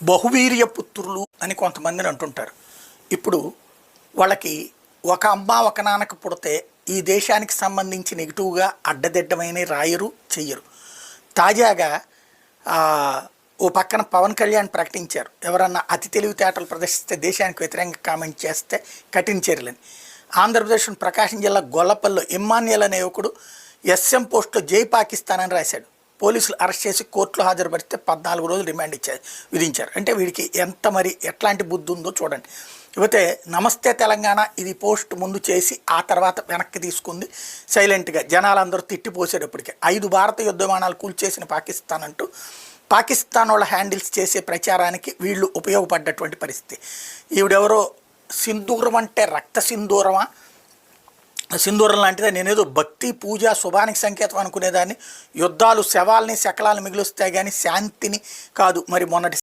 బహువీర్య పుత్రులు అని కొంతమందిని అంటుంటారు. ఇప్పుడు వాళ్ళకి ఒక అమ్మ ఒక నాన్నకు పుడితే ఈ దేశానికి సంబంధించి నెగిటివ్గా అడ్డదిడ్డమైన రాయరు చెయ్యరు. తాజాగా ఆ, ఓ పక్కన పవన్ కళ్యాణ్ ప్రకటించారు, ఎవరన్నా అతి తెలివితేటలు ప్రదర్శిస్తే దేశానికి వ్యతిరేకంగా కామెంట్ చేస్తే కఠిన చర్యలని. ఆంధ్రప్రదేశ్ ప్రకాశం జిల్లా గొల్లపల్లిలో ఇమ్మాన్యుయల్ అనే యువకుడు ఎస్ఎం పోస్టులో జై పాకిస్తాన్ అని రాశాడు. పోలీసులు అరెస్ట్ చేసి కోర్టులో హాజరుపరిస్తే 14 రోజులు రిమాండ్ విధించారు. అంటే వీడికి ఎంత మరి ఎట్లాంటి బుద్ధి ఉందో చూడండి. ఇకపోతే నమస్తే తెలంగాణ ఇది పోస్ట్ ముందు చేసి ఆ తర్వాత వెనక్కి తీసుకుంది సైలెంట్గా. జనాలందరూ తిట్టిపోసేటప్పటికే 5 భారత యుద్ధ విమానాలు కూల్చేసిన పాకిస్తాన్ అంటూ పాకిస్తాన్ వాళ్ళ హ్యాండిల్స్ చేసే ప్రచారానికి వీళ్ళు ఉపయోగపడ్డటువంటి పరిస్థితి. ఈవిడెవరో సింధూరం అంటే రక్త సింధూరమా, సింధూరం లాంటిదే, నేనేదో భక్తి పూజ శుభానికి సంకేతం అనుకునేదాన్ని. యుద్ధాలు శవాల్ని శకలాలను మిగులుస్తాయి కానీ శాంతిని కాదు. మరి మొన్నటి